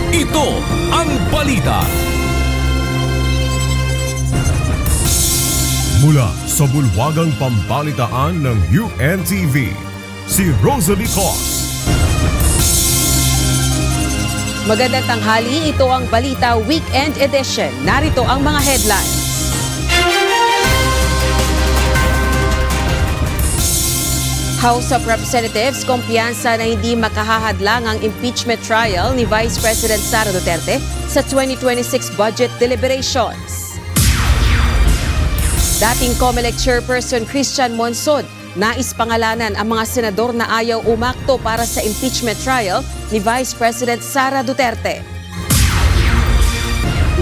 Ito ang balita. Mula sa bulwagang pambalitaan ng UNTV, si Rosalie Cos. Magandang tanghali, ito ang Balita Weekend Edition. Narito ang mga headlines. House of Representatives, kumpiyansa na hindi makahahadlang ang impeachment trial ni Vice President Sara Duterte sa 2026 budget deliberations. Dating COMELEC Chairperson Christian Monsod, nais pangalanan ang mga senador na ayaw umakto para sa impeachment trial ni Vice President Sara Duterte.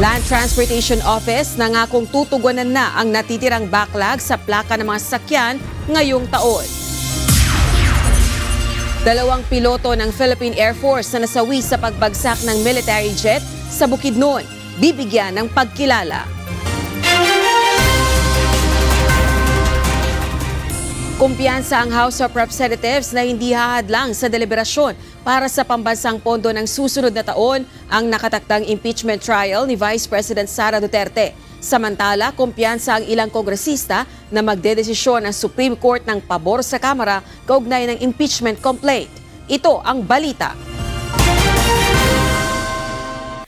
Land Transportation Office nangakong tutugunan na ang natitirang backlog sa plaka ng mga sasakyan ngayong taon. Dalawang piloto ng Philippine Air Force na nasawi sa pagbagsak ng military jet sa Bukidnon, bibigyan ng pagkilala. Kumpiyansa ang House of Representatives na hindi hahadlang sa deliberasyon para sa pambansang pondo ng susunod na taon ang nakatakdang impeachment trial ni Vice President Sara Duterte. Samantala, kumpiyansa ang ilang kongresista na magdedesisyon ang Supreme Court ng pabor sa Kamara kaugnay ng impeachment complaint. Ito ang balita.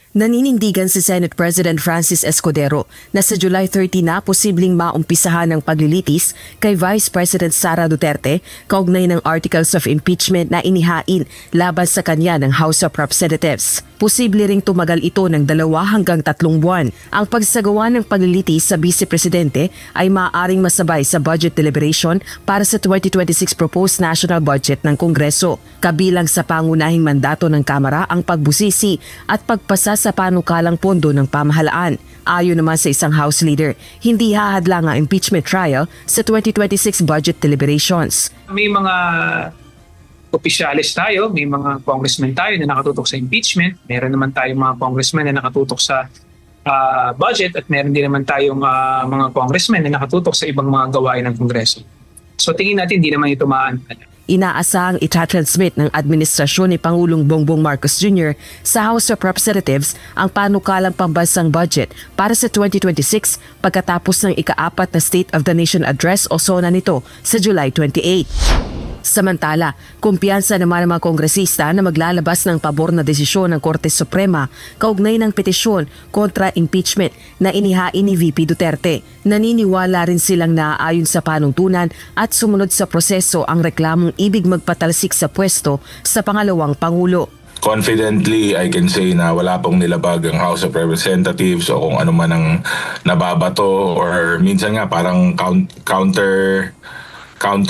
Naninindigan si Senate President Francis Escudero na sa July 30 na posibleng maumpisahan ng paglilitis kay Vice President Sara Duterte kaugnay ng Articles of Impeachment na inihain laban sa kanya ng House of Representatives. Posible ring tumagal ito ng 2 hanggang 3 buwan. Ang pagsagawa ng paglilitis sa Vice Presidente ay maaaring masabay sa budget deliberation para sa 2026 proposed national budget ng Kongreso. Kabilang sa pangunahing mandato ng Kamara ang pagbusisi at pagpasa sa panukalang pondo ng pamahalaan. Ayon naman sa isang House leader, hindi hahadlang ang impeachment trial sa 2026 budget deliberations. May mga opisyalis tayo, may mga congressmen tayo na nakatutok sa impeachment. Meron naman tayong mga congressmen na nakatutok sa budget at meron din naman tayong mga congressmen na nakatutok sa ibang mga gawain ng Kongreso. So tingin natin hindi naman ito maantala. Inaasahang itatransmit ng administrasyon ni Pangulong Bongbong Marcos Jr. sa House of Representatives ang panukalang pambansang budget para sa 2026 pagkatapos ng ika-4 na State of the Nation Address o SONA nito sa July 28. Samantala, kumpiyansa naman ng mga kongresista na maglalabas ng pabor na desisyon ng Korte Suprema kaugnay ng petisyon kontra impeachment na inihain ni VP Duterte. Naniniwala rin silang naaayon sa panuntunan at sumunod sa proseso ang reklamong ibig magpatalsik sa pwesto sa pangalawang Pangulo. Confidently, I can say na wala pong nilabag ang House of Representatives o kung ano man ang nababato or minsan nga parang counter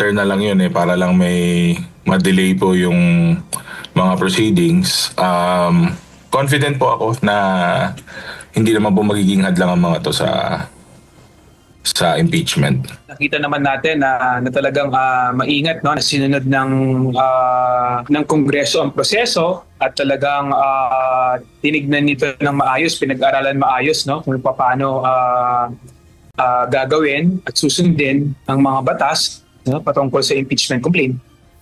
na lang yun para lang may ma-delay po yung mga proceedings. Confident po ako na hindi naman po magiging hadlang ang mga to sa impeachment. Nakita naman natin na talagang maingat, no, na sinunod ng Kongreso ang proseso at talagang tinignan nito ng maayos, pinag-aralan maayos, no, kung paano gagawin at susundin ang mga batas patungkol sa impeachment complaint.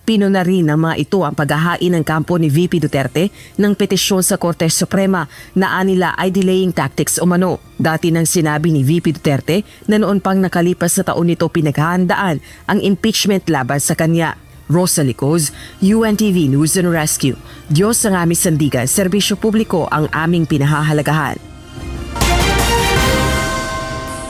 Pino na rin ng mga ito ang paghahain ng kampo ni VP Duterte ng petisyon sa Korte Suprema na anila ay delaying tactics umano. Dati nang sinabi ni VP Duterte na noon pang nakalipas sa taon nito pinaghahandaan ang impeachment laban sa kanya. Rosalie Cos, UNTV News and Rescue. Diyos ang aming sandigan, serbisyo publiko ang aming pinahahalagahan.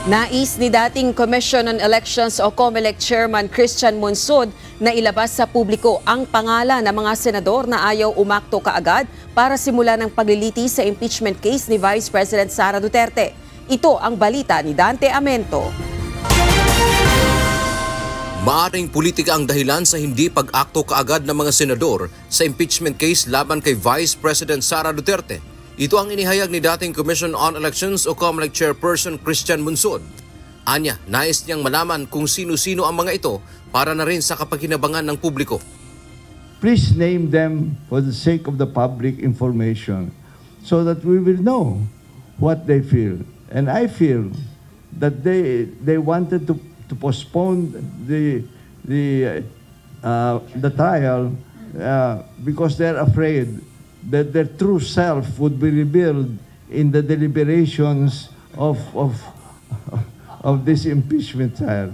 Nais ni dating Commission on Elections o COMELEC Chairman Christian Monsod na ilabas sa publiko ang pangalan ng mga senador na ayaw umakto kaagad para simula ng paglilitis sa impeachment case ni Vice President Sara Duterte. Ito ang balita ni Dante Amento. Maaring politika ang dahilan sa hindi pag-akto kaagad ng mga senador sa impeachment case laban kay Vice President Sara Duterte. Ito ang inihayag ni dating Commission on Elections o COMELEC Chairperson Christian Monsod. Anya, nais niyang malaman kung sino-sino ang mga ito para na rin sa kapakinabangan ng publiko. Please name them for the sake of the public information so that we will know what they feel. And I feel that they wanted to postpone the trial because they're afraid that their true self would be revealed in the deliberations of this impeachment trial.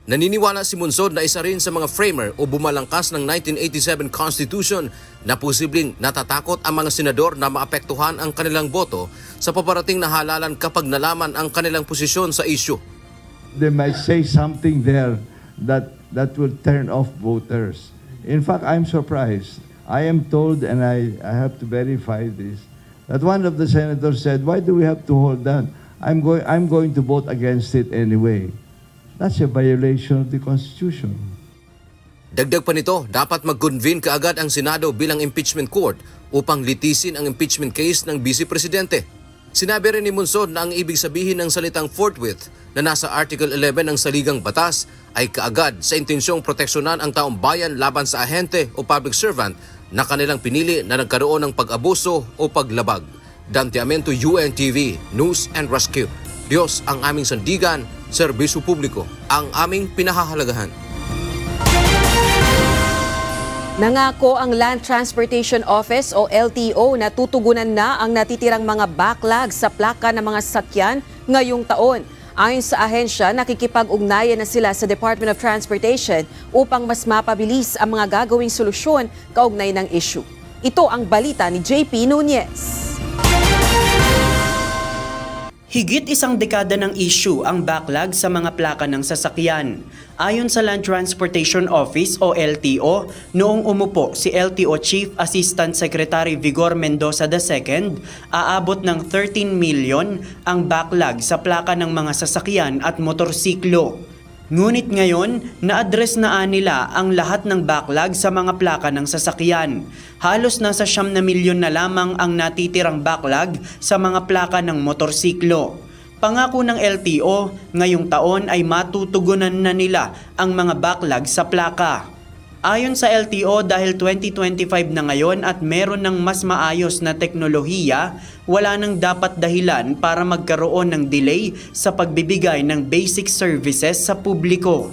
Naniniwala si Munsod na isa rin sa mga framer o bumalangkas ng 1987 Constitution na posibleng natatakot ang mga senador na maapektuhan ang kanilang boto sa paparating na halalan kapag nalaman ang kanilang posisyon sa issue. They might say something there that will turn off voters. In fact, I'm surprised. I am told, and I have to verify this, that one of the senators said, "Why do we have to hold that? I'm going to vote against it anyway." That's a violation of the Constitution. Dagdag pa nito, dapat mag-convene kaagad ang Senado bilang impeachment court upang litisin ang impeachment case ng Vice Presidente. Sinabi rin ni Munsod na ang ibig sabihin ng salitang forthwith na nasa Article 11 ng Saligang Batas ay kaagad sa intensyong proteksyonan ang taong bayan laban sa ahente o public servant na kanilang pinili na nagkaroon ng pag-abuso o paglabag. Dante Amento, UNTV, News and Rescue. Diyos ang aming sandigan, serbisyo publiko ang aming pinahahalagahan. Nangako ang Land Transportation Office o LTO na tutugunan na ang natitirang mga backlog sa plaka ng mga sasakyan ngayong taon. Ayon sa ahensya, nakikipag-ugnayan na sila sa Department of Transportation upang mas mapabilis ang mga gagawing solusyon kaugnay ng issue. Ito ang balita ni JP Nunez. Higit isang dekada ng issue ang backlog sa mga plaka ng sasakyan. Ayon sa Land Transportation Office o LTO, noong umupo si LTO Chief Assistant Secretary Vigor Mendoza II, aabot ng 13 million ang backlog sa plaka ng mga sasakyan at motorsiklo. Ngunit ngayon, na-address na nila ang lahat ng backlog sa mga plaka ng sasakyan. Halos nasa 9 na milyon na lamang ang natitirang backlog sa mga plaka ng motorsiklo. Pangako ng LTO, ngayong taon ay matutugunan na nila ang mga backlog sa plaka. Ayon sa LTO, dahil 2025 na ngayon at meron ng mas maayos na teknolohiya, wala nang dapat dahilan para magkaroon ng delay sa pagbibigay ng basic services sa publiko.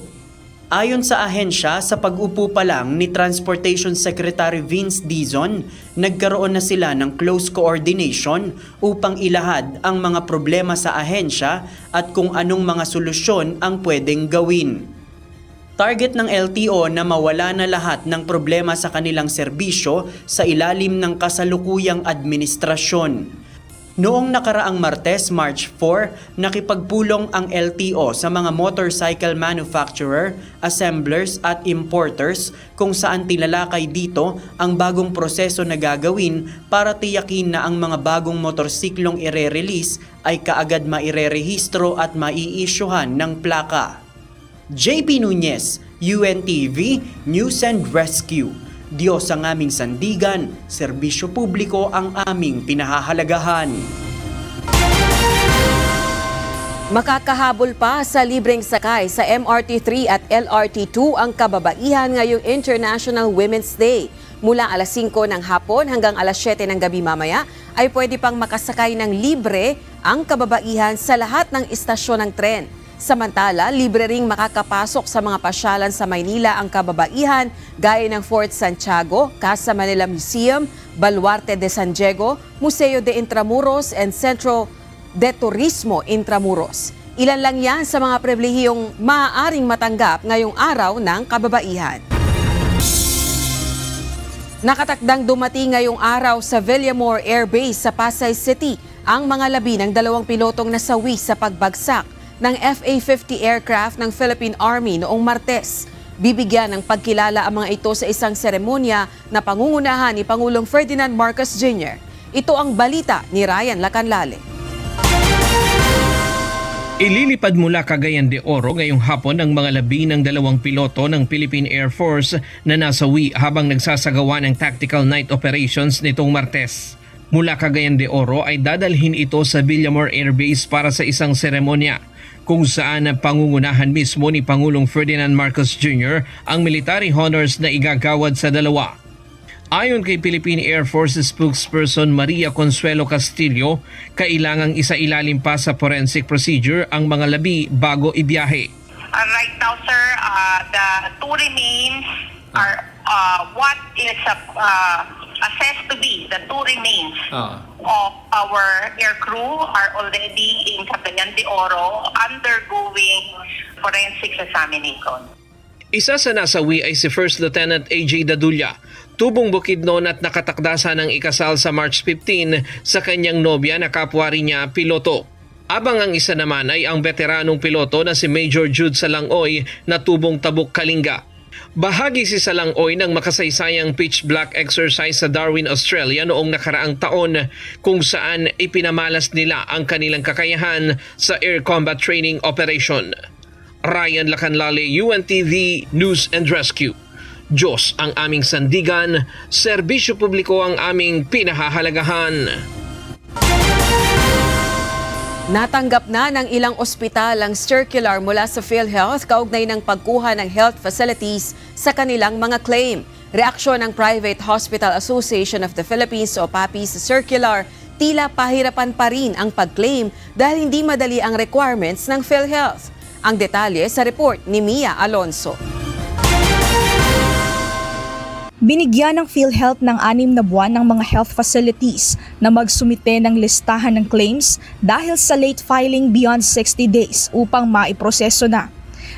Ayon sa ahensya, sa pag-upo pa lang ni Transportation Secretary Vince Dizon, nagkaroon na sila ng close coordination upang ilahad ang mga problema sa ahensya at kung anong mga solusyon ang pwedeng gawin. Target ng LTO na mawala na lahat ng problema sa kanilang serbisyo sa ilalim ng kasalukuyang administrasyon. Noong nakaraang Martes, March 4, nakipagpulong ang LTO sa mga motorcycle manufacturer, assemblers at importers kung saan tinalakay dito ang bagong proseso na gagawin para tiyakin na ang mga bagong motorsiklong ire-release ay kaagad mairerehistro at maiisyuhan ng plaka. JP Nunez, UNTV, News and Rescue. Diyos ang aming sandigan, serbisyo publiko ang aming pinahahalagahan. Makakahabol pa sa libreng sakay sa MRT3 at LRT2 ang kababaihan ngayong International Women's Day. Mula alas 5 ng hapon hanggang alas 7 ng gabi mamaya ay pwede pang makasakay ng libre ang kababaihan sa lahat ng istasyon ng tren. Samantala, libre ring makakapasok sa mga pasyalan sa Maynila ang kababaihan gaya ng Fort Santiago, Casa Manila Museum, Baluarte de San Diego, Museo de Intramuros and Centro de Turismo Intramuros. Ilan lang yan sa mga pribilehiyong maaaring matanggap ngayong araw ng kababaihan. Nakatakdang dumating ngayong araw sa Villamor Air Base sa Pasay City ang mga labi ng 2 pilotong nasawi sa pagbagsak ng FA-50 aircraft ng Philippine Army noong Martes. Bibigyan ng pagkilala ang mga ito sa isang seremonya na pangungunahan ni Pangulong Ferdinand Marcos Jr. Ito ang balita ni Ryan Lacanlale. Ililipad mula Cagayan de Oro ngayong hapon ang mga labi ng 2 piloto ng Philippine Air Force na nasawi habang nagsasagawa ng tactical night operations nitong Martes. Mula Cagayan de Oro ay dadalhin ito sa Villamor Air Base para sa isang seremonya kung saan pangungunahan mismo ni Pangulong Ferdinand Marcos Jr. ang military honors na igagawad sa dalawa. Ayon kay Philippine Air Force spokesperson Maria Consuelo Castillo, kailangang isailalim pa sa forensic procedure ang mga labi bago ibiyahe. Right now, sir, the two remains are what is assessed to be the 2 remains of our air crew are already in Cagayan de Oro undergoing forensic examination. Isa sa nasawi ay si First Lieutenant A.J. Dadulla, tubong Bukidnon at nakatakdasa ng ikasal sa March 15 sa kanyang nobya na kapwa rin niya piloto. Abang ang isa naman ay ang veteranong piloto na si Major Jude Salangoy na tubong Tabuk Kalinga. Bahagi si Salangoy ng makasaysayang pitch black exercise sa Darwin, Australia noong nakaraang taon kung saan ipinamalas nila ang kanilang kakayahan sa air combat training operation. Ryan Lacanlale, UNTV News and Rescue. Diyos ang aming sandigan, serbisyo publiko ang aming pinahahalagahan. Natanggap na ng ilang ospital ang circular mula sa PhilHealth kaugnay ng pagkuha ng health facilities sa kanilang mga claim. Reaksyon ng Private Hospital Association of the Philippines o PAPI sa circular, tila pahirapan pa rin ang pag-claim dahil hindi madali ang requirements ng PhilHealth. Ang detalye sa report ni Mia Alonso. Binigyan ng PhilHealth ng 6 na buwan ng mga health facilities na magsumite ng listahan ng claims dahil sa late filing beyond 60 days upang maiproseso na.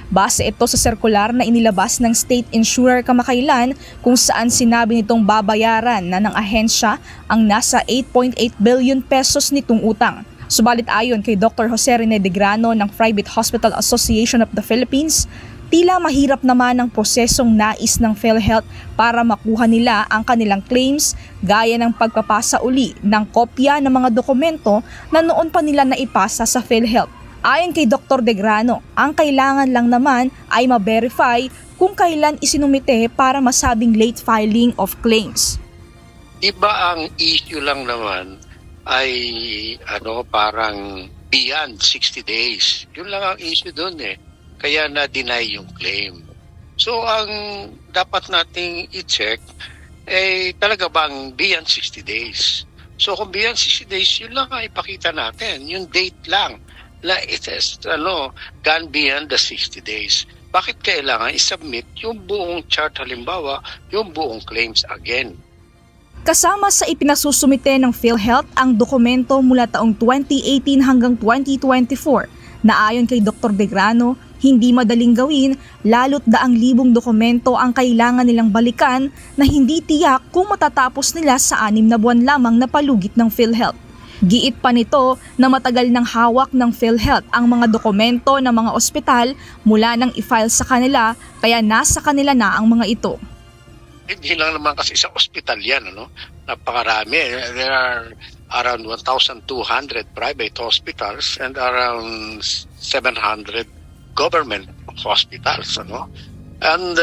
Base ito sa sirkular na inilabas ng state insurer kamakailan kung saan sinabi nitong babayaran na ng ahensya ang nasa 8.8 billion pesos nitong utang. Subalit ayon kay Dr. Jose Rene de Grano ng Private Hospital Association of the Philippines, tila mahirap naman ang prosesong nais ng PhilHealth para makuha nila ang kanilang claims gaya ng pagpapasa uli ng kopya ng mga dokumento na noon pa nila naipasa sa PhilHealth. Ayon kay Dr. de Grano, ang kailangan lang naman ay ma-verify kung kailan isinumite para masabing late filing of claims. Iba ang issue lang naman ay parang beyond 60 days. Yun lang ang issue doon Kaya na-deny yung claim. So ang dapat nating i-check ay talaga bang beyond 60 days. So kung beyond 60 days, yun lang ang ipakita natin. Yung date lang na it is gone beyond the 60 days. Bakit kailangan i-submit yung buong chart, halimbawa, yung buong claims again? Kasama sa ipinasusumite ng PhilHealth ang dokumento mula taong 2018 hanggang 2024 na ayon kay Dr. de Grano, hindi madaling gawin lalo't daang libong dokumento ang kailangan nilang balikan na hindi tiyak kung matatapos nila sa 6 na buwan lamang na palugit ng PhilHealth. Giit pa nito na matagal nang hawak ng PhilHealth ang mga dokumento ng mga ospital mula nang i-file sa kanila kaya nasa kanila na ang mga ito. Hindi lang naman kasi sa ospital yan, napakarami. There are around 1,200 private hospitals and around 700 government hospitals. And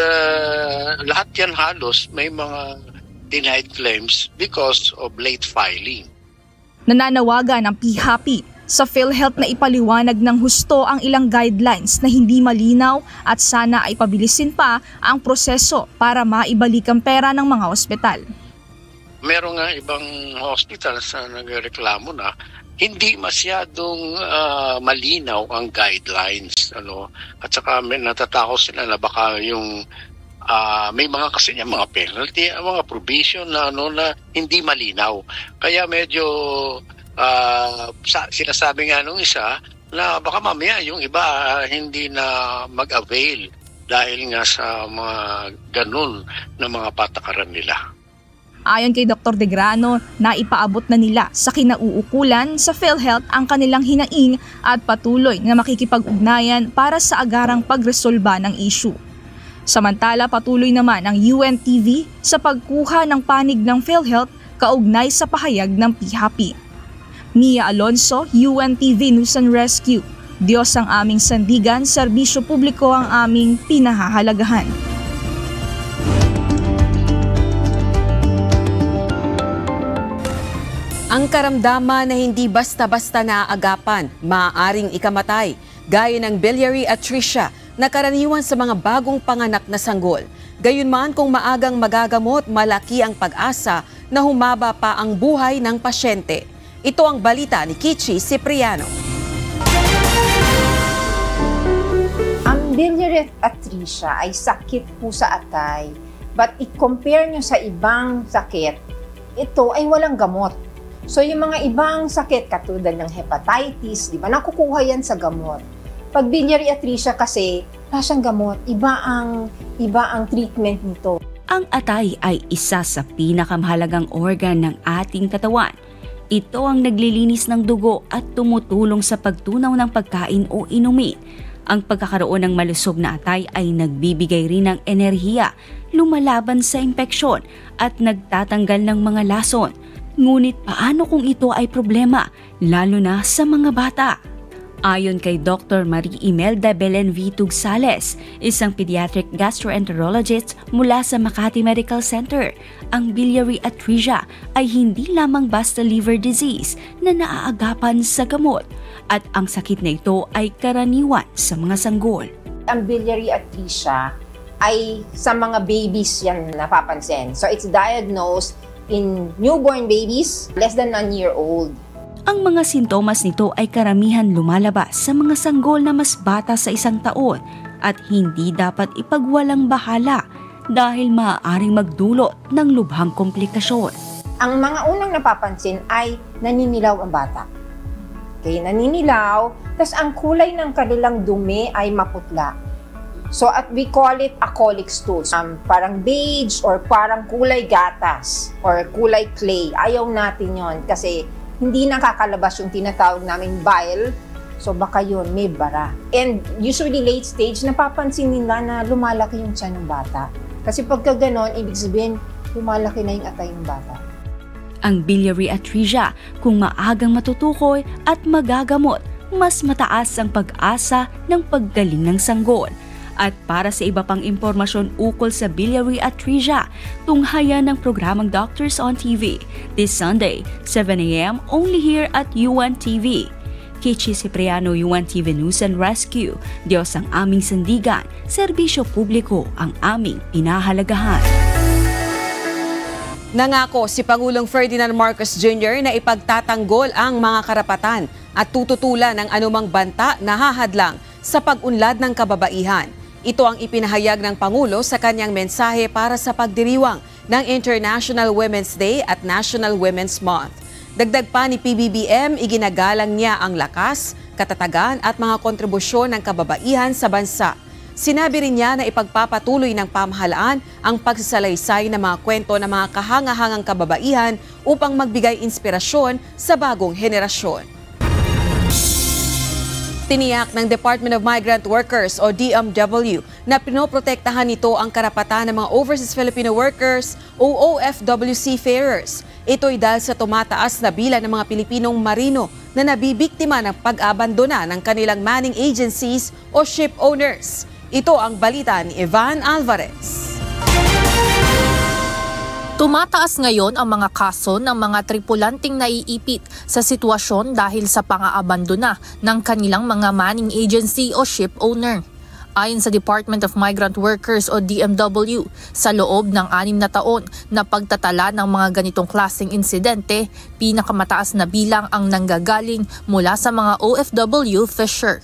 lahat yan halos may mga denied claims because of late filing. Nananawagan ng PHAPI sa PhilHealth na ipaliwanag ng husto ang ilang guidelines na hindi malinaw at sana ay pabilisin pa ang proseso para maibalik ang pera ng mga ospital. Meron nga ibang hospitals na nagreklamo na hindi masyadong malinaw ang guidelines. At saka natatakot sila na baka yung may mga kasi niya mga penalty, mga provision na na hindi malinaw. Kaya medyo sinasabi nga nung isa na baka mamaya yung iba hindi na mag-avail dahil nga sa mga ganun na mga patakaran nila. Ayon kay Dr. de Grano, naipaabot na nila sa kinauukulan sa PhilHealth ang kanilang hinaing at patuloy na makikipag-ugnayan para sa agarang pagresolba ng issue. Samantala, patuloy naman ang UNTV sa pagkuha ng panig ng PhilHealth kaugnay sa pahayag ng PHAPI. Mia Alonso, UNTV News and Rescue. Diyos ang aming sandigan, serbisyo publiko ang aming pinahahalagahan. Ang karamdaman na hindi basta-basta naaagapan, maaaring ikamatay, gaya ng biliary atresia na karaniwan sa mga bagong panganak na sanggol. Gayunman kung maagang magagamot, malaki ang pag-asa na humaba pa ang buhay ng pasyente. Ito ang balita ni Kichi Cipriano. Ang biliary atresia ay sakit po sa atay, but i-compare nyo sa ibang sakit, ito ay walang gamot. So yung mga ibang sakit katulad ng hepatitis, di ba, nakukuha yan sa gamot. Pag biliary atresia kasi, wala siyang gamot, iba ang treatment nito. Ang atay ay isa sa pinakamahalagang organ ng ating katawan. Ito ang naglilinis ng dugo at tumutulong sa pagtunaw ng pagkain o inumin. Ang pagkakaroon ng malusog na atay ay nagbibigay rin ng enerhiya, lumalaban sa impeksyon at nagtatanggal ng mga lason. Ngunit paano kung ito ay problema, lalo na sa mga bata? Ayon kay Dr. Marie Imelda Belen V. Tugsales, isang pediatric gastroenterologist mula sa Makati Medical Center, ang biliary atresia ay hindi lamang basta liver disease na naaagapan sa gamot at ang sakit na ito ay karaniwan sa mga sanggol. Ang biliary atresia ay sa mga babies yan napapansin. So it's diagnosed in newborn babies less than 1 year old. Ang mga sintomas nito ay karamihan lumalabas sa mga sanggol na mas bata sa 1 taon at hindi dapat ipagwalang bahala dahil maaaring magdulot ng lubhang komplikasyon. Ang mga unang napapansin ay naninilaw ang bata. Okay, naninilaw, tas ang kulay ng kanilang dumi ay maputla. So at we call it a colic stool. Parang beige or parang kulay gatas or kulay clay. Ayaw natin yon kasi hindi nakakalabas yung tinatawag namin bile. So baka yun, may bara. And usually late stage, napapansin nila na lumalaki yung tiyan ng bata. Kasi pagka ganon, ibig sabihin, lumalaki na yung atay ng bata. Ang biliary atresia, kung maagang matutukoy at magagamot, mas mataas ang pag-asa ng paggaling ng sanggol. At para sa iba pang impormasyon ukol sa biliary atresia, tunghayan ng programang Doctors on TV this Sunday, 7 a.m. only here at UNTV. Kichi Cipriano, UNTV News and Rescue. Diyos ang aming sandigan, serbisyo publiko ang aming pinahalagahan. Nangako si Pangulong Ferdinand Marcos Jr. na ipagtatanggol ang mga karapatan at tututulan ng anumang banta na hahadlang sa pag-unlad ng kababaihan. Ito ang ipinahayag ng Pangulo sa kanyang mensahe para sa pagdiriwang ng International Women's Day at National Women's Month. Dagdag pa ni PBBM, iginagalang niya ang lakas, katatagan at mga kontribusyon ng kababaihan sa bansa. Sinabi rin niya na ipagpapatuloy ng pamahalaan ang pagsasalaysay ng mga kwento ng mga kahangahangang kababaihan upang magbigay inspirasyon sa bagong henerasyon. Tiniyak ng Department of Migrant Workers o DMW na pinoprotektahan nito ang karapatan ng mga overseas Filipino workers o OFW seafarers. Ito'y dahil sa tumataas na bilang ng mga Pilipinong marino na nabibiktima ng pag-abandona ng kanilang manning agencies o ship owners. Ito ang balita ni Evan Alvarez. Tumataas ngayon ang mga kaso ng mga tripulanting naiipit sa sitwasyon dahil sa pang-aabandona ng kanilang mga manning agency o ship owner. Ayon sa Department of Migrant Workers o DMW, sa loob ng 6 na taon na pagtatala ng mga ganitong klaseng insidente, pinakamataas na bilang ang nanggagaling mula sa mga OFW fisher.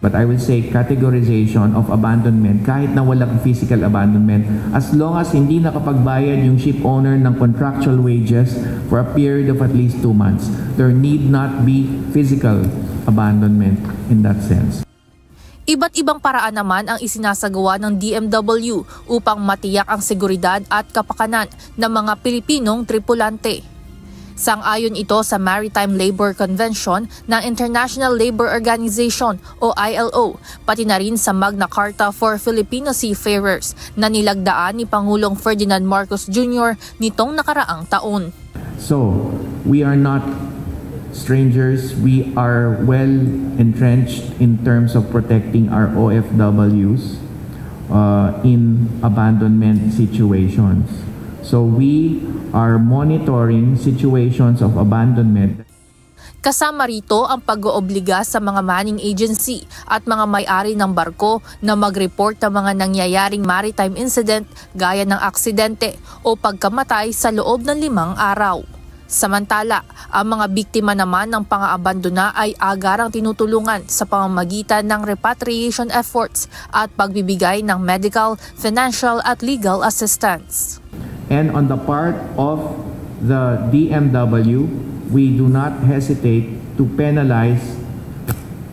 But I will say categorization of abandonment kahit na walang physical abandonment as long as hindi nakapagbayad yung ship owner ng contractual wages for a period of at least 2 months. There need not be physical abandonment in that sense. Iba't ibang paraan naman ang isinasagawa ng DMW upang matiyak ang seguridad at kapakanan ng mga Pilipinong tripulante. Sang-ayon ito sa Maritime Labor Convention ng International Labour Organization o ILO, pati na rin sa Magna Carta for Filipino Seafarers na nilagdaan ni Pangulong Ferdinand Marcos Jr. nitong nakaraang taon. So, we are not strangers. We are well entrenched in terms of protecting our OFWs in abandonment situations. So we are monitoring situations of abandonment. Kasama rito ang pag-oobliga sa mga manning agency at mga may-ari ng barko na mag-report ng mga nangyayaring maritime incident gaya ng aksidente o pagkamatay sa loob ng 5 araw. Samantala, ang mga biktima naman ng pang-aabandona ay agarang tinutulungan sa pamamagitan ng repatriation efforts at pagbibigay ng medical, financial at legal assistance. And on the part of the DMW, we do not hesitate to penalize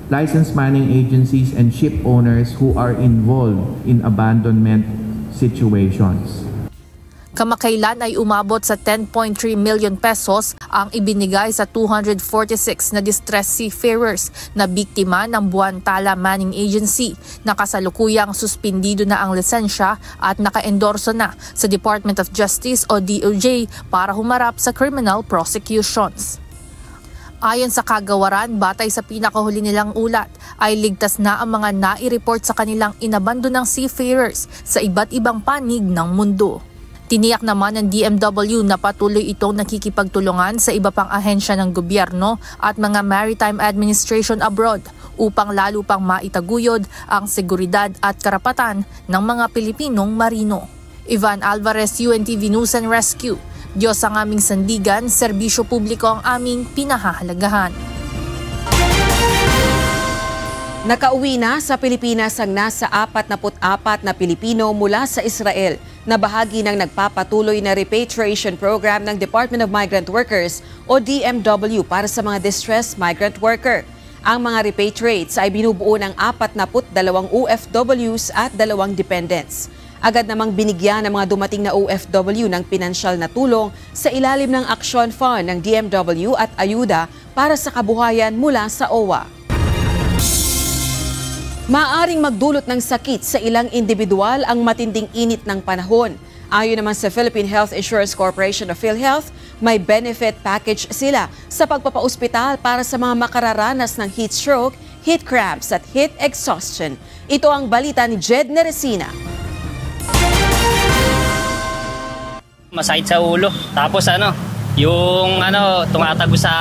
licensed mining agencies and ship owners who are involved in abandonment situations. Kamakailan ay umabot sa 10.3 million pesos ang ibinigay sa 246 na distressed seafarers na biktima ng Buantala Manning Agency na kasalukuyang suspindido na ang lisensya at naka-endorso na sa Department of Justice o DOJ para humarap sa criminal prosecutions. Ayon sa kagawaran, batay sa pinakahuli nilang ulat, ay ligtas na ang mga nai-report sa kanilang inabandonang seafarers sa iba't ibang panig ng mundo. Tiniyak naman ng DMW na patuloy itong nakikipagtulungan sa iba pang ahensya ng gobyerno at mga maritime administration abroad upang lalo pang maitaguyod ang seguridad at karapatan ng mga Pilipinong marino. Ivan Alvarez, UNTV News and Rescue. Diyos ang aming sandigan, serbisyo publiko ang aming pinahahalagahan. Nakauwi na sa Pilipinas ang nasa 44 na Pilipino mula sa Israel na bahagi ng nagpapatuloy na repatriation program ng Department of Migrant Workers o DMW para sa mga distressed migrant worker. Ang mga repatriates ay binubuo ng 42 OFWs at 2 dependents. Agad namang binigyan ng mga dumating na OFW ng pinansyal na tulong sa ilalim ng Action Fund ng DMW at ayuda para sa kabuhayan mula sa OWA. Maaring magdulot ng sakit sa ilang individual ang matinding init ng panahon. Ayon naman sa Philippine Health Insurance Corporation o PhilHealth, may benefit package sila sa pagpapaospital para sa mga makararanas ng heat stroke, heat cramps at heat exhaustion. Ito ang balita ni Jed Neresina. Masakit sa ulo. Tapos yung tumatagos sa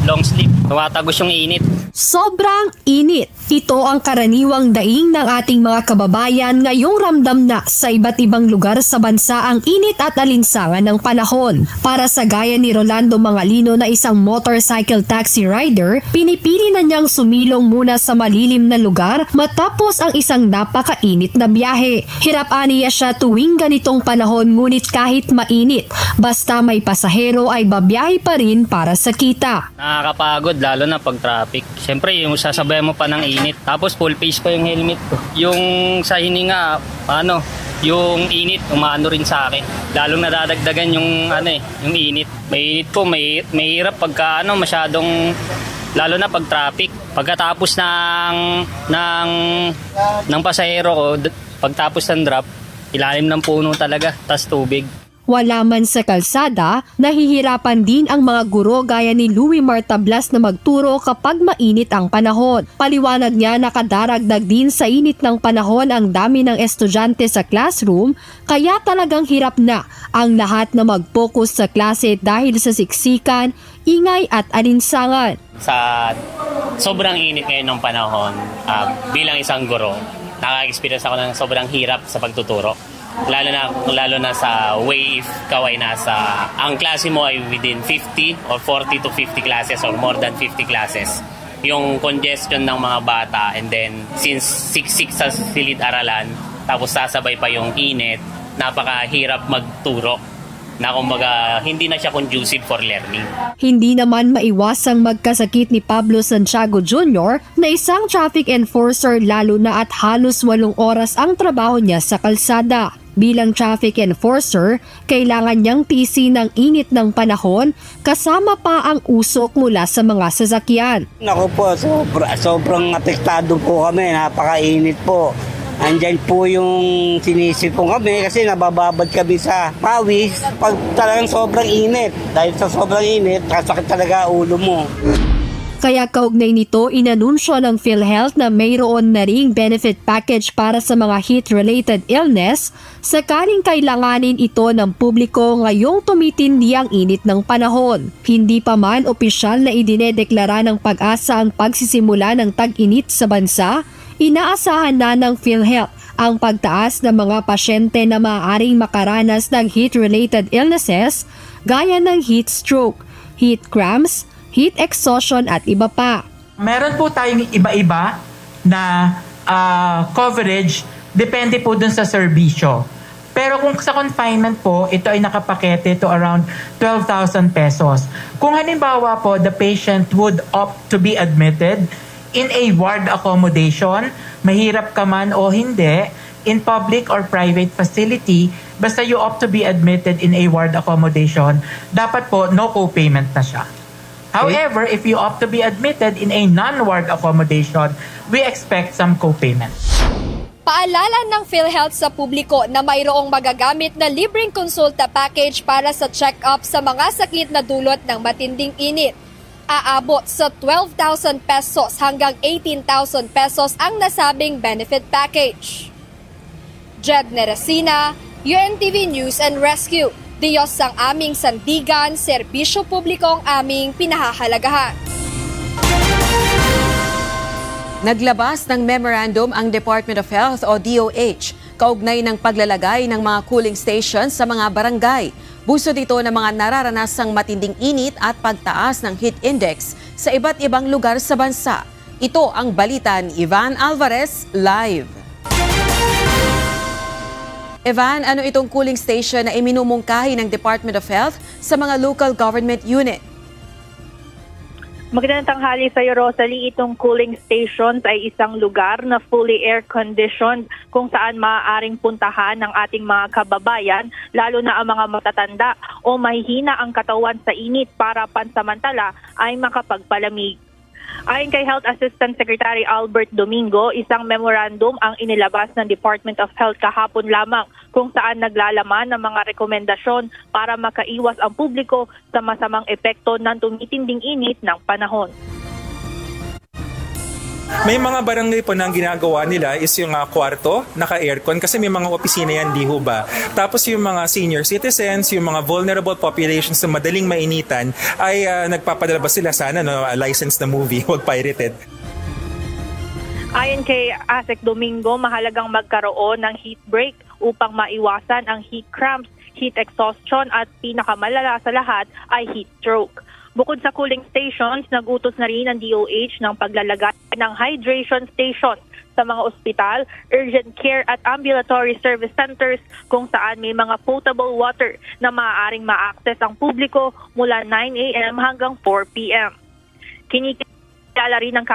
long sleep, tumatagos yung init. Sobrang init. Ito ang karaniwang daing ng ating mga kababayan ngayong ramdam na sa iba't ibang lugar sa bansa ang init at alinsangan ng panahon. Para sa gaya ni Rolando Mangalino na isang motorcycle taxi rider, pinipili na niyang sumilong muna sa malilim na lugar matapos ang isang napakainit na biyahe. Hirap aniya siya tuwing ganitong panahon ngunit kahit mainit, basta may pasahero ay babiyahe pa rin para sa kita. Nakakapagod lalo na pag traffic. Siyempre yung sasabay mo pa ng init. Tapos full face pa yung helmet ko. Yung sa hininga, yung init, umaano rin sa akin. Lalong nadadagdagan yung yung init. May init po, may hirap pagka masyadong, lalo na pag traffic. Pagkatapos ng pasahero ko, pagtapos ng drop, ilalim ng puno talaga, tas tubig. Wala man sa kalsada, nahihirapan din ang mga guro gaya ni Louie Martablas na magturo kapag mainit ang panahon. Paliwanag niya nakadaragdag din sa init ng panahon ang dami ng estudyante sa classroom, kaya talagang hirap na ang lahat na mag-focus sa klase dahil sa siksikan, ingay at alinsangan. Sa sobrang init ngayon ng panahon, bilang isang guro, nakaka-experience ako ng sobrang hirap sa pagtuturo. Lalo na sa way if ikaw ay ang klase mo ay within 50 or 40 to 50 classes or more than 50 classes. Yung congestion ng mga bata, and then since siksik sa silid-aralan, tapos sasabay pa yung init, napakahirap magturo na kumbaga hindi na siya conducive for learning. Hindi naman maiwasang magkasakit ni Pablo Santiago Jr. na isang traffic enforcer lalo na at halos 8 oras ang trabaho niya sa kalsada. Bilang traffic enforcer, kailangan niyang tiisin ng init ng panahon kasama pa ang usok mula sa mga sasakyan. Naku po, sobrang apektado po kami, napakainit po. Andyan po yung sinisipong kami kasi nabababad kami sa pawis pag talagang sobrang init. Dahil sa sobrang init, kasakit talaga ulo mo. Kaya kaugnay nito, inanunsyo ng PhilHealth na mayroon na ring benefit package para sa mga heat-related illness sakaling kailanganin ito ng publiko ngayong tumitindi ang init ng panahon. Hindi pa man opisyal na idinedeklara ng Pag-asa ang pagsisimula ng tag-init sa bansa, inaasahan na ng PhilHealth ang pagtaas ng mga pasyente na maaaring makaranas ng heat-related illnesses gaya ng heat stroke, heat cramps, heat exhaustion at iba pa. Meron po tayong iba-iba na coverage, depende po dun sa serbisyo. Pero kung sa confinement po, ito ay nakapakete to around 12,000 pesos. Kung halimbawa po, the patient would opt to be admitted in a ward accommodation, mahirap ka man o hindi, in public or private facility, basta you opt to be admitted in a ward accommodation, dapat po no co-payment na siya. However, if you opt to be admitted in a non-ward accommodation, we expect some co-payment. Paalala ng PhilHealth sa publiko na mayroong magagamit na libreng konsulta package para sa check-up sa mga sakit na dulot ng matinding init. Aabot sa 12,000 pesos hanggang 18,000 pesos ang nasabing benefit package. Jed Neresina, UNTV News and Rescue. Diyos ang aming sandigan, serbisyo publiko ang aming pinahahalagahan. Naglabas ng memorandum ang Department of Health o DOH kaugnay ng paglalagay ng mga cooling stations sa mga barangay. Buso dito ng mga nararanasang matinding init at pagtaas ng heat index sa iba't ibang lugar sa bansa. Ito ang balita ni Ivan Alvarez live. Evan, ano itong cooling station na iminumungkahi ng Department of Health sa mga local government unit? Magandang tanghali sa iyo, Rosalie. Itong cooling stations ay isang lugar na fully air-conditioned kung saan maaaring puntahan ng ating mga kababayan, lalo na ang mga matatanda o mahihina ang katawan sa init para pansamantala ay makapagpalamig. Ayon kay Health Assistant Secretary Albert Domingo, isang memorandum ang inilabas ng Department of Health kahapon lamang kung saan naglalaman ng mga rekomendasyon para makaiwas ang publiko sa masamang epekto ng tumitinding init ng panahon. May mga barangay po na ang ginagawa nila is yung kwarto, naka-aircon kasi may mga opisina yan, di ho ba? Tapos yung mga senior citizens, yung mga vulnerable populations na madaling mainitan ay nagpapadala ba sila sana licensed na movie, huwag pirated. Ayon kay ASEC Domingo, mahalagang magkaroon ng heat break upang maiwasan ang heat cramps, heat exhaustion at pinakamalala sa lahat ay heat stroke. Bukod sa cooling stations, nagutos na rin ang DOH ng paglalagay ng hydration stations sa mga ospital, urgent care at ambulatory service centers kung saan may mga potable water na maaaring ma-access ang publiko mula 9 a.m. hanggang 4 p.m. Kinikilala rin ng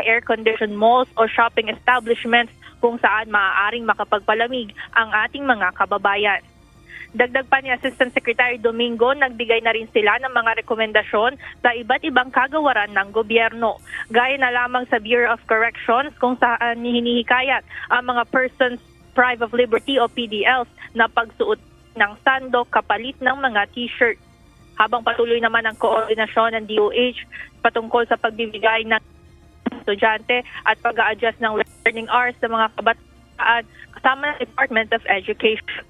air-conditioned malls o shopping establishments kung saan maaaring makapagpalamig ang ating mga kababayan. Dagdag pa ni Assistant Secretary Domingo, nagbigay na rin sila ng mga rekomendasyon sa iba't ibang kagawaran ng gobyerno. Gaya na lamang sa Bureau of Corrections kung saan hinihikayat ang mga persons deprived of liberty o PDLs na pagsuot ng sandok kapalit ng mga t-shirt. Habang patuloy naman ang koordinasyon ng DOH patungkol sa pagbibigay ng estudyante at pag-a-adjust ng learning hours sa mga kabataan kasama ng Department of Education.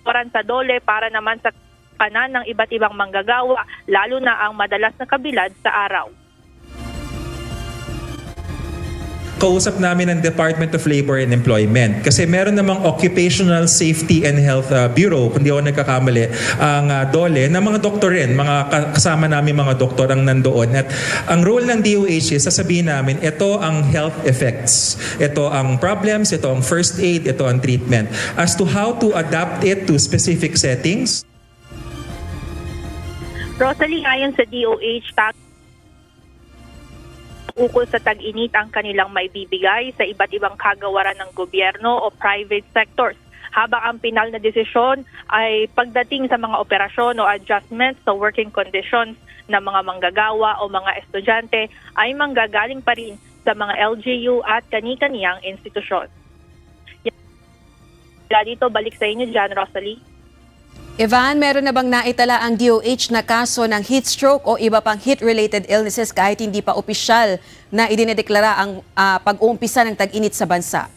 Sa DOLE para naman sa kanan ng iba't ibang manggagawa, lalo na ang madalas na kabilad sa araw. Kausap namin ang Department of Labor and Employment kasi meron namang Occupational Safety and Health Bureau, kung di ako nagkakamali, ang DOLE, na mga doktor rin, mga kasama namin mga doktor ang nandoon. At ang role ng DOH is sasabihin namin, ito ang health effects, ito ang problems, ito ang first aid, ito ang treatment. As to how to adapt it to specific settings. Rosalie, ayon sa DOH, ukol sa tag-init ang kanilang maibibigay sa iba't ibang kagawaran ng gobyerno o private sectors. Habang ang pinal na desisyon ay pagdating sa mga operasyon o adjustments sa working conditions ng mga manggagawa o mga estudyante ay manggagaling pa rin sa mga LGU at kani-kaniyang institusyon. Dito, balik sa inyo dyan, Rosalie. Evan, meron na bang naitala ang DOH na kaso ng heat stroke o iba pang heat-related illnesses kahit hindi pa opisyal na idinedeklara ang pag-uumpisa ng tag-init sa bansa?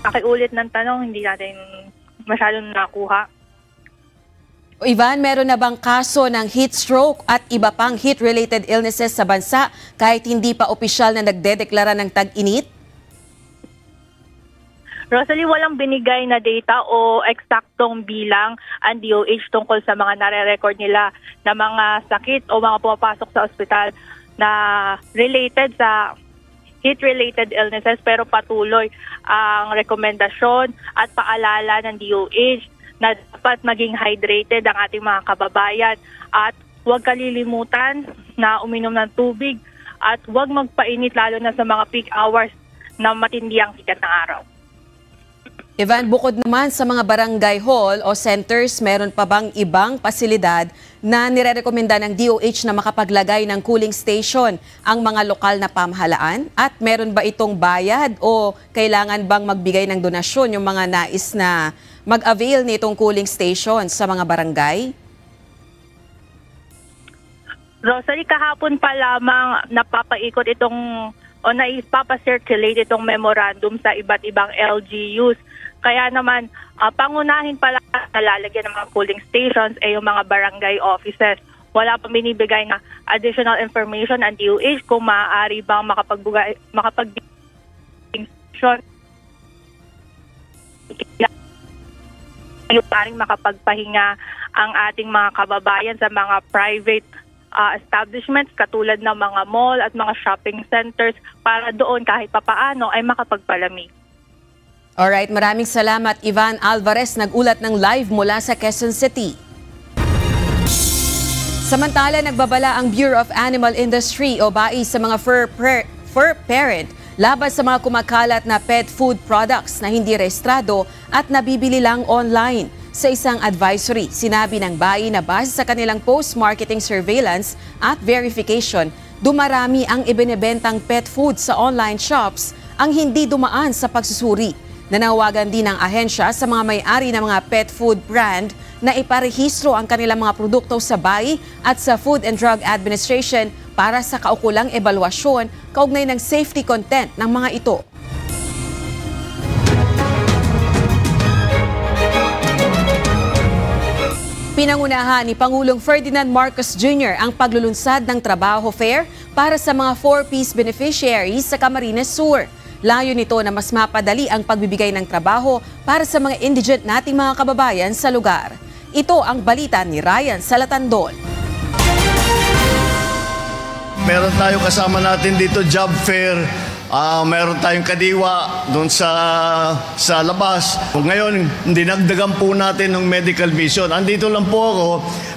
Pakiulit ng tanong, hindi natin masyadong nakuha. Ivan, meron na bang kaso ng heat stroke at iba pang heat-related illnesses sa bansa kahit hindi pa opisyal na nagdedeklara ng tag-init? Rosalie, walang binigay na data o eksaktong bilang ang DOH tungkol sa mga nare-record nila na mga sakit o mga pumapasok sa ospital na related sa heat-related illnesses, pero patuloy ang rekomendasyon at paalala ng DOH na dapat maging hydrated ang ating mga kababayan at huwag kalilimutan na uminom ng tubig at huwag magpainit lalo na sa mga peak hours na matindi ang sikat ng araw. Ivan, bukod naman sa mga barangay hall o centers, meron pa bang ibang pasilidad na nirerekomenda ng DOH na makapaglagay ng cooling station ang mga lokal na pamahalaan? At meron ba itong bayad o kailangan bang magbigay ng donasyon yung mga nais na mag-avail nitong cooling station sa mga barangay? Rosalie, kahapon pa lamang napapaikot itong o naipapacirculate itong memorandum sa iba't ibang LGUs. Kaya naman, pangunahin pala na lalagyan ng mga cooling stations ay yung mga barangay offices. Wala pa binibigay na additional information ang DOH kung maaari bang makapagpahinga ang ating mga kababayan sa mga private establishments katulad ng mga mall at mga shopping centers para doon kahit papaano ay makapagpalamig. Alright, maraming salamat Ivan Alvarez, nag-ulat ng live mula sa Quezon City. Samantala, nagbabala ang Bureau of Animal Industry o BAI sa mga fur parent laban sa mga kumakalat na pet food products na hindi rehistrado at nabibili lang online. Sa isang advisory, sinabi ng BAI na base sa kanilang post-marketing surveillance at verification, dumarami ang ibinebentang pet food sa online shops ang hindi dumaan sa pagsusuri. Nanawagan din ng ahensya sa mga may-ari ng mga pet food brand na iparehistro ang kanilang mga produkto sa BAI at sa Food and Drug Administration para sa kaukulang ebalwasyon kaugnay ng safety content ng mga ito. Pinangunahan ni Pangulong Ferdinand Marcos Jr. ang paglulunsad ng trabaho fair para sa mga 4-piece beneficiaries sa Camarines Sur. Layo nito na mas mapadali ang pagbibigay ng trabaho para sa mga indigent nating mga kababayan sa lugar. Ito ang balita ni Ryan Salatandol. Meron tayong kasama natin dito job fair. Meron tayong kadiwa doon sa labas. Ngayon, dinagdagan po natin ng medical vision. Andito lang po ako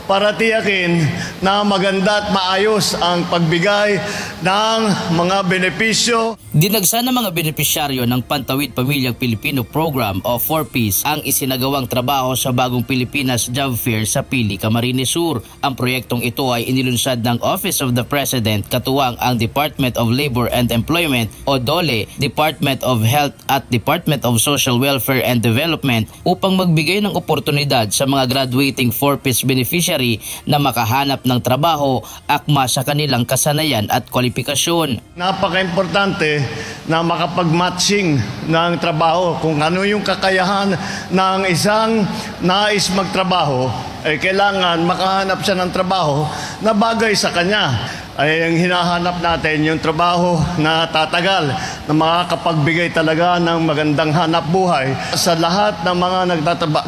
para tiyakin na maganda at maayos ang pagbigay ng mga benepisyo. Dinagsa ng mga benepisyaryo ng Pantawid Pamilyang Pilipino Program o 4Ps ang isinagawang trabaho sa Bagong Pilipinas Job Fair sa Pili, Camarines Sur. Ang proyektong ito ay inilunsad ng Office of the President katuwang ang Department of Labor and Employment o DOLE, Department of Health at Department of Social Welfare and Development upang magbigay ng oportunidad sa mga graduating 4Ps beneficiary na makahanap ng trabaho akma sa kanilang kasanayan at kwalifikasyon. Napaka-importante na makapag-matching ng trabaho. Kung ano yung kakayahan ng isang nais magtrabaho, kailangan makahanap siya ng trabaho na bagay sa kanya. Ay ang hinahanap natin yung trabaho na tatagal, na makakapagbigay talaga ng magandang hanap buhay sa lahat ng mga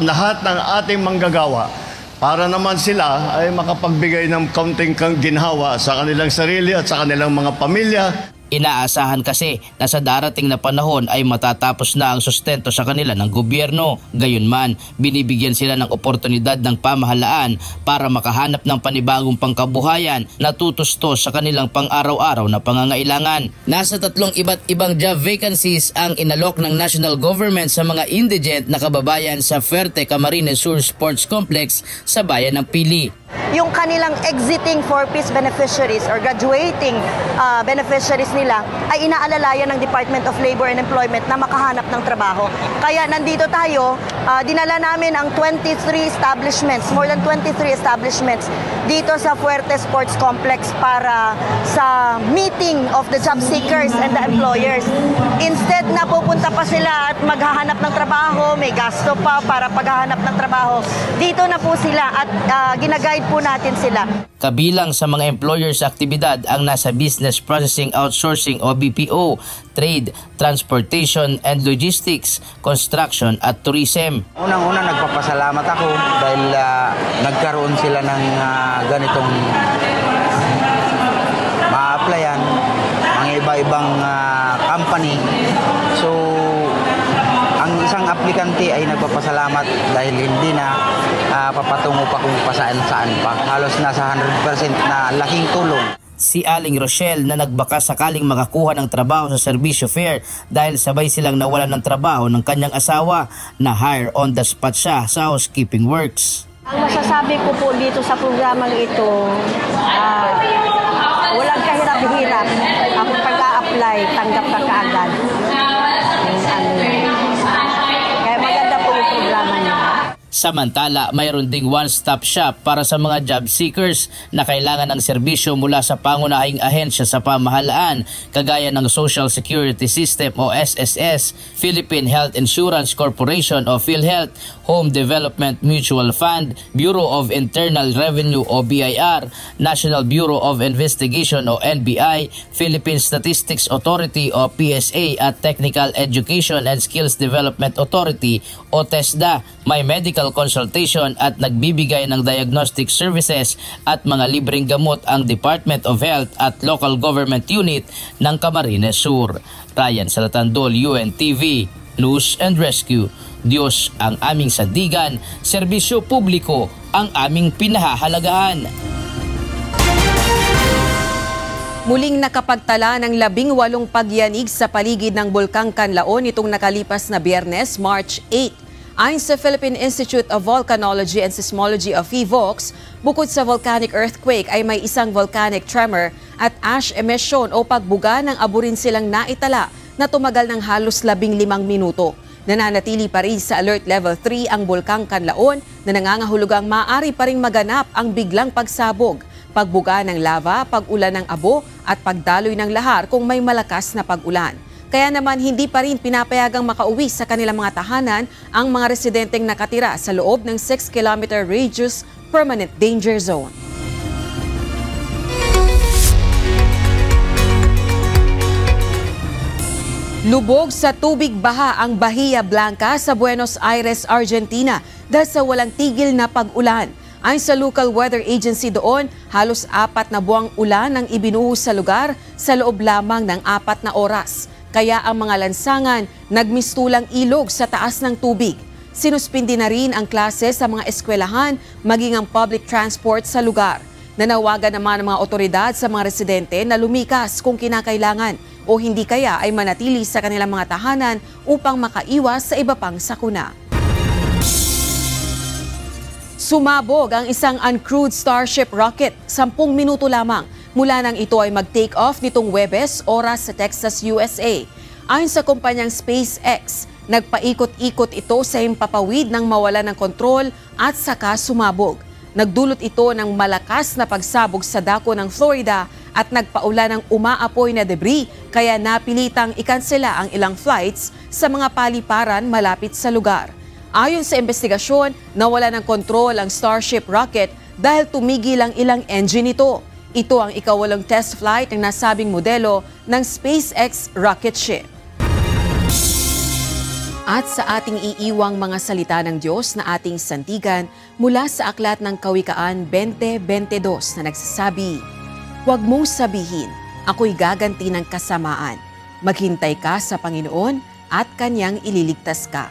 lahat ng ating manggagawa para naman sila ay makapagbigay ng kaunting ginhawa sa kanilang sarili at sa kanilang mga pamilya. Inaasahan kasi na sa darating na panahon ay matatapos na ang sustento sa kanila ng gobyerno. Gayunman, binibigyan sila ng oportunidad ng pamahalaan para makahanap ng panibagong pangkabuhayan na tutusto sa kanilang pang-araw-araw na pangangailangan. Nasa 3 iba't ibang job vacancies ang inalok ng national government sa mga indigent na kababayan sa Fuerte Camarines Sur Sports Complex sa bayan ng Pili. Yung kanilang exiting 4-piece beneficiaries or graduating beneficiaries nila ay inaalalayan ng Department of Labor and Employment na makahanap ng trabaho. Kaya nandito tayo, dinala namin ang 23 establishments, more than 23 establishments dito sa Fuerte Sports Complex para sa meeting of the job seekers and the employers. Instead na pupunta pa sila at maghahanap ng trabaho, may gasto pa para paghahanap ng trabaho, dito na po sila at ginaguide po natin sila. Kabilang sa mga employers sa aktibidad ang nasa Business Processing Outsourcing o BPO, Trade, Transportation and Logistics, Construction at Tourism. Unang-una nagpapasalamat ako dahil nagkaroon sila ng ganitong ma-applyan, mga iba-ibang community ay nagpapasalamat dahil hindi na papatungo pa kung saan pa. Halos nasa 100% na laking tulong. Si Aling Rochelle na nagbaka sakaling makakuha ng trabaho sa Servisyo Fair dahil sabay silang nawalan ng trabaho ng kanyang asawa na hire on the spot siya sa housekeeping works. Ang masasabi ko po dito sa programang ito, walang kahirap-hirap. Ako pag-a-apply, tanggap ka kaagad. Kaya maganda po yung programa niya. Samantala, mayroon ding one-stop shop para sa mga job seekers na kailangan ng serbisyo mula sa pangunahing ahensya sa pamahalaan kagaya ng Social Security System o SSS, Philippine Health Insurance Corporation o PhilHealth, Home Development Mutual Fund, Bureau of Internal Revenue o BIR, National Bureau of Investigation o NBI, Philippine Statistics Authority o PSA at Technical Education and Skills Development Authority o TESDA. May medical consultation at nagbibigay ng diagnostic services at mga libreng gamot ang Department of Health at local government unit ng Camarines Sur. Ryan Salatandol, UNTV, News and Rescue. Diyos ang aming sandigan, serbisyo publiko ang aming pinahahalagahan. Muling nakapagtala ng 18 pagyanig sa paligid ng Bulkang Canlaon itong nakalipas na Biyernes, March 8. Ayon sa Philippine Institute of Volcanology and Seismology of PHIVOLCS, bukod sa volcanic earthquake ay may isang volcanic tremor at ash emission o pagbuga ng abo rin silang naitala na tumagal ng halos 15 minuto. Nananatili pa rin sa Alert Level 3 ang Bulkang Canlaon na nangangahulugang maaari pa rin maganap ang biglang pagsabog, pagbuga ng lava, pag-ulan ng abo at pagdaloy ng lahar kung may malakas na pag-ulan. Kaya naman hindi pa rin pinapayagang makauwi sa kanilang mga tahanan ang mga residenteng nakatira sa loob ng 6-kilometer radius permanent danger zone. Lubog sa tubig baha ang Bahia Blanca sa Buenos Aires, Argentina dahil sa walang tigil na pag-ulan. Ayon sa local weather agency doon, halos 4 na buwang ulan ang ibinuhos sa lugar sa loob lamang ng 4 na oras. Kaya ang mga lansangan nagmistulang ilog sa taas ng tubig. Sinuspindi na rin ang klase sa mga eskwelahan maging ang public transport sa lugar. Nanawagan naman ang mga otoridad sa mga residente na lumikas kung kinakailangan o hindi kaya ay manatili sa kanilang mga tahanan upang makaiwas sa iba pang sakuna. Sumabog ang isang uncrewed Starship rocket 10 minuto lamang mula nang ito ay mag-take off nitong Huwebes, oras sa Texas, USA. Ayon sa kumpanyang SpaceX, nagpaikot-ikot ito sa himpapawid nang mawala ng kontrol at saka sumabog. Nagdulot ito ng malakas na pagsabog sa dako ng Florida at nagpaula ng umaapoy na debris kaya napilitang ikansela ang ilang flights sa mga paliparan malapit sa lugar. Ayon sa investigasyon, nawala ng kontrol ang Starship rocket dahil tumigil ang ilang engine nito. Ito ang ika-8 test flight ng nasabing modelo ng SpaceX rocket ship. At sa ating iiwang mga salita ng Diyos na ating sandigan mula sa Aklat ng Kawikaan 20:22 na nagsasabi, "Huwag mong sabihin, ako'y gaganti ng kasamaan. Maghintay ka sa Panginoon at Kanyang ililigtas ka."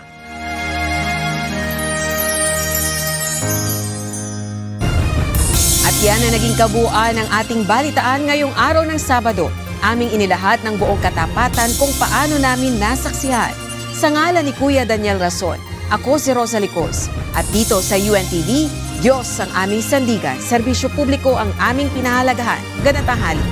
At yan ang naging kabuuan ng ating balitaan ngayong araw ng Sabado. Aming inilahat ng buong katapatan kung paano namin nasaksihan. Sa ngalan ni Kuya Daniel Rason, ako si Rosa Licos. At dito sa UNTV, Diyos ang aming sandigan. Serbisyo publiko ang aming pinahalagahan. Ganang tanghali.